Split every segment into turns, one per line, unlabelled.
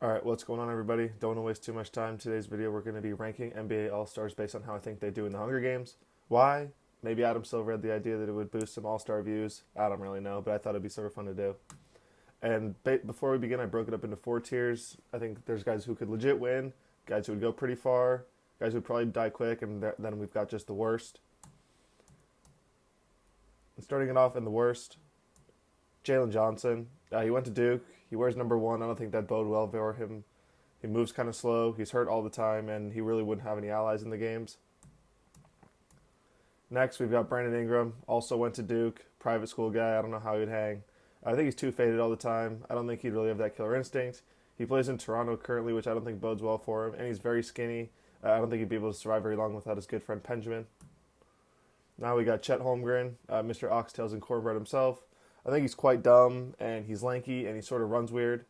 Alright, what's going on, everybody? Don't want to waste too much time. Today's video, we're going to be ranking NBA All-Stars based on how I think they do in the Hunger Games. Why? Maybe Adam Silver had the idea that it would boost some All-Star views. I don't really know, but I thought it'd be sort of fun to do. And before we begin, I broke it up into four tiers. I think there's guys who could legit win, guys who would go pretty far, guys who would probably die quick, and then we've got just the worst. And starting it off in the worst, Jalen Johnson. He went to Duke. He wears number one. I don't think that bode well for him. He moves kind of slow. He's hurt all the time, and he really wouldn't have any allies in the games. Next, we've got Brandon Ingram. Also went to Duke. Private school guy. I don't know how he'd hang. I think he's too faded all the time. I don't think he'd really have that killer instinct. He plays in Toronto currently, which I don't think bodes well for him, and he's very skinny. I don't think he'd be able to survive very long without his good friend Benjamin. Now we got Chet Holmgren, Mr. Oxtails and Cornbread himself. I think he's quite dumb, and he's lanky, and he sort of runs weird.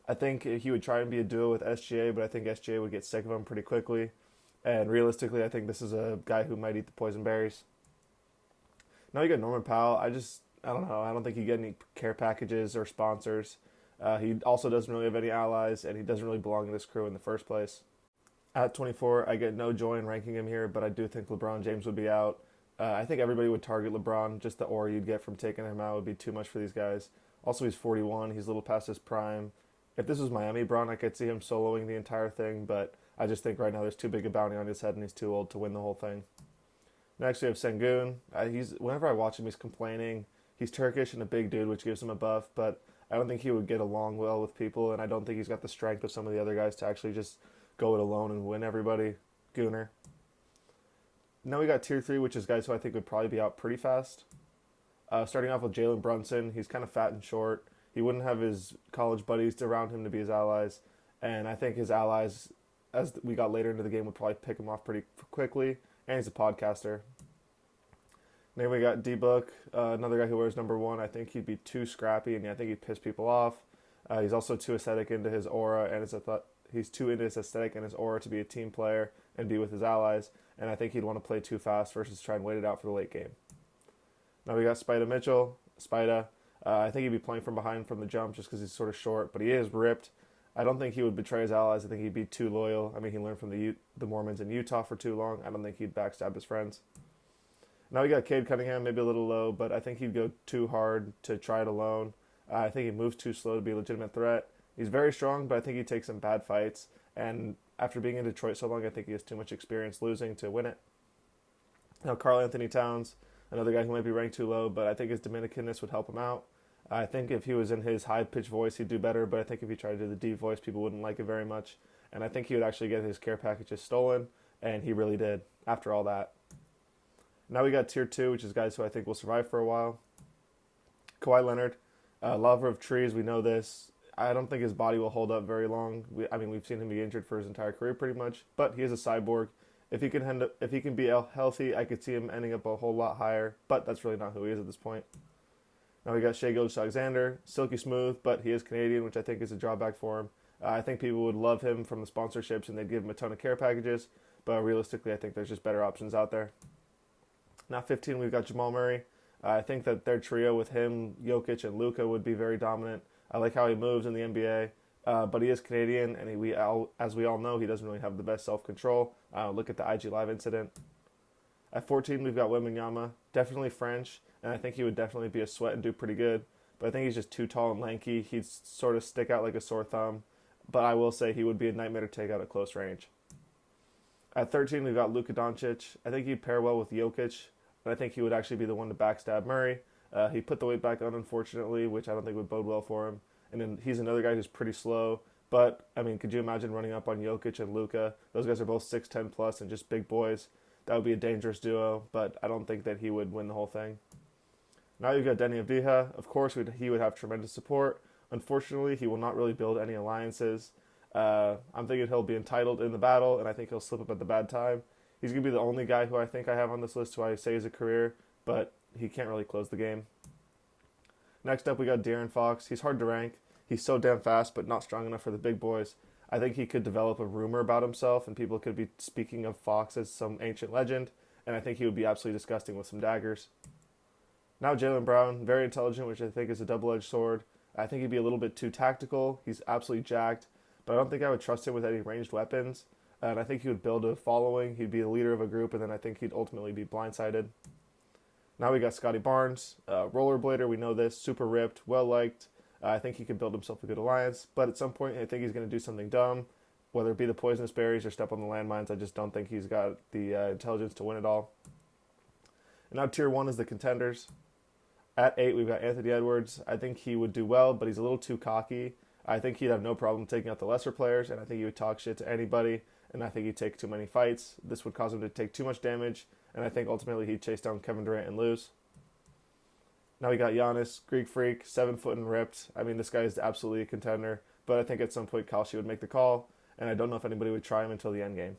I think he would try and be a duo with SGA, but I think SGA would get sick of him pretty quickly. And realistically, I think this is a guy who might eat the poison berries. Now you got Norman Powell. I don't know. I don't think he get any care packages or sponsors. He also doesn't really have any allies, and he doesn't really belong in this crew in the first place. At 24, I get no joy in ranking him here, but I do think LeBron James would be out. I think everybody would target LeBron. Just the aura you'd get from taking him out would be too much for these guys. Also, he's 41. He's a little past his prime. If this was Miami Braun, I could see him soloing the entire thing, but I just think right now there's too big a bounty on his head and he's too old to win the whole thing. Next, we have Sengun. Whenever I watch him, he's complaining. He's Turkish and a big dude, which gives him a buff, but I don't think he would get along well with people, and I don't think he's got the strength of some of the other guys to actually just go it alone and win everybody. Gooner. Now we got tier 3, which is guys who I think would probably be out pretty fast. Starting off with Jalen Brunson. He's kind of fat and short. He wouldn't have his college buddies around him to be his allies. And I think his allies, as we got later into the game, would probably pick him off pretty quickly. And he's a podcaster. Then we got D-Book, another guy who wears number one. I think he'd be too scrappy, and I think he'd piss people off. He's also too aesthetic into his aura, and he's too into his aesthetic and his aura to be a team player and be with his allies. And I think he'd want to play too fast versus try and wait it out for the late game. Now we got Spida Mitchell. Spida, I think he'd be playing from behind from the jump just because he's sort of short, but he is ripped. I don't think he would betray his allies. I think he'd be too loyal. I mean, he learned from the Mormons in Utah for too long. I don't think he'd backstab his friends. Now we got Cade Cunningham, maybe a little low, but I think he'd go too hard to try it alone. I think he moves too slow to be a legitimate threat. He's very strong, but I think he'd take some bad fights. And after being in Detroit so long, I think he has too much experience losing to win it. Now Karl Anthony Towns, another guy who might be ranked too low, but I think his Dominicanness would help him out. I think if he was in his high-pitched voice, he'd do better, but I think if he tried to do the deep voice, people wouldn't like it very much. And I think he would actually get his care packages stolen, and he really did after all that. Now we got tier 2, which is guys who I think will survive for a while. Kawhi Leonard, lover of trees, we know this. I don't think his body will hold up very long. We've seen him be injured for his entire career pretty much, but he is a cyborg. If he can be healthy, I could see him ending up a whole lot higher, but that's really not who he is at this point. Now we got Shai Gilgeous-Alexander, silky smooth, but he is Canadian, which I think is a drawback for him. I think people would love him from the sponsorships and they'd give him a ton of care packages, but realistically, I think there's just better options out there. Now 15, we've got Jamal Murray. I think that their trio with him, Jokic, and Luka would be very dominant. I like how he moves in the NBA, but he is Canadian, and as we all know, he doesn't really have the best self-control. Look at the IG Live incident. At 14, we've got Wembanyama, definitely French, and I think he would definitely be a sweat and do pretty good, but I think he's just too tall and lanky. He'd sort of stick out like a sore thumb, but I will say he would be a nightmare to take out at close range. At 13, we've got Luka Doncic. I think he'd pair well with Jokic, and I think he would actually be the one to backstab Murray. He put the weight back on, unfortunately, which I don't think would bode well for him. And then he's another guy who's pretty slow. But, I mean, could you imagine running up on Jokic and Luka? Those guys are both 6'10 plus and just big boys. That would be a dangerous duo, but I don't think that he would win the whole thing. Now you've got Deni Avdija. Of course, he would have tremendous support. Unfortunately, he will not really build any alliances. I'm thinking he'll be entitled in the battle, and I think he'll slip up at the bad time. He's going to be the only guy who I think I have on this list who I say is a career, but he can't really close the game. Next up, we got De'Aaron Fox. He's hard to rank. He's so damn fast, but not strong enough for the big boys. I think he could develop a rumor about himself, and people could be speaking of Fox as some ancient legend, and I think he would be absolutely disgusting with some daggers. Now Jaylen Brown, very intelligent, which I think is a double-edged sword. I think he'd be a little bit too tactical. He's absolutely jacked, but I don't think I would trust him with any ranged weapons. And I think he would build a following. He'd be the leader of a group, and then I think he'd ultimately be blindsided. Now we got Scotty Barnes, rollerblader. We know this, super ripped, well liked. I think he could build himself a good alliance, but at some point I think he's going to do something dumb, whether it be the poisonous berries or step on the landmines. I just don't think he's got the intelligence to win it all. And now tier 1 is the contenders. At 8, we've got Anthony Edwards. I think he would do well, but he's a little too cocky. I think he'd have no problem taking out the lesser players, and I think he would talk shit to anybody, and I think he'd take too many fights. This would cause him to take too much damage, and I think ultimately he'd chase down Kevin Durant and lose. Now we got Giannis, Greek Freak, 7 foot and ripped. I mean, this guy is absolutely a contender, but I think at some point Kalshi would make the call, and I don't know if anybody would try him until the end game.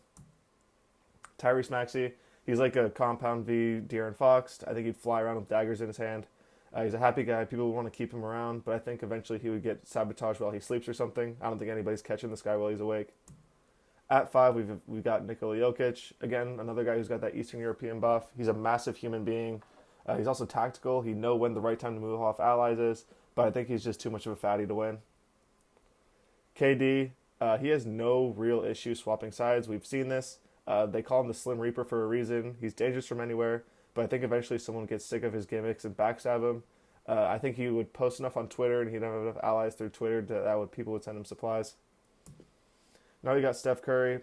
Tyrese Maxey, he's like a compound V De'Aaron Fox. I think he'd fly around with daggers in his hand. He's a happy guy. People would want to keep him around, but I think eventually he would get sabotaged while he sleeps or something. I don't think anybody's catching this guy while he's awake. At 5, we've got Nikola Jokic. Again, another guy who's got that Eastern European buff. He's a massive human being. He's also tactical. He'd know when the right time to move off allies is, but I think he's just too much of a fatty to win. KD, he has no real issue swapping sides. We've seen this. They call him the Slim Reaper for a reason. He's dangerous from anywhere, but I think eventually someone gets sick of his gimmicks and backstab him. I think he would post enough on Twitter, and he'd have enough allies through Twitter that people would send him supplies. Now we got Steph Curry.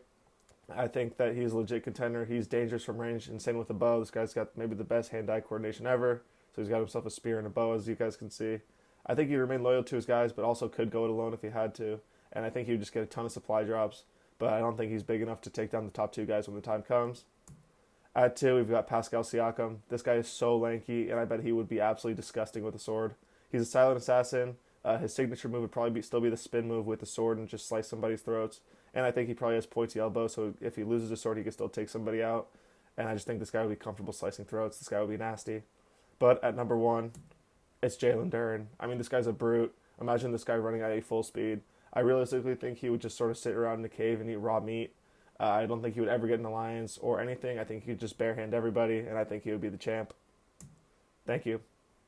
I think that he's a legit contender. He's dangerous from range, insane with a bow. This guy's got maybe the best hand-eye coordination ever. So he's got himself a spear and a bow, as you guys can see. I think he'd remain loyal to his guys, but also could go it alone if he had to. And I think he would just get a ton of supply drops. But I don't think he's big enough to take down the top 2 guys when the time comes. At 2, we've got Pascal Siakam. This guy is so lanky, and I bet he would be absolutely disgusting with a sword. He's a silent assassin. His signature move would probably still be the spin move with the sword and just slice somebody's throats. And I think he probably has pointy elbow, so if he loses a sword, he can still take somebody out. And I just think this guy would be comfortable slicing throats. This guy would be nasty. But at number 1, it's Jalen Duren. I mean, this guy's a brute. Imagine this guy running at a full speed. I realistically think he would just sort of sit around in a cave and eat raw meat. I don't think he would ever get an alliance or anything. I think he would just barehand everybody, and I think he would be the champ. Thank you.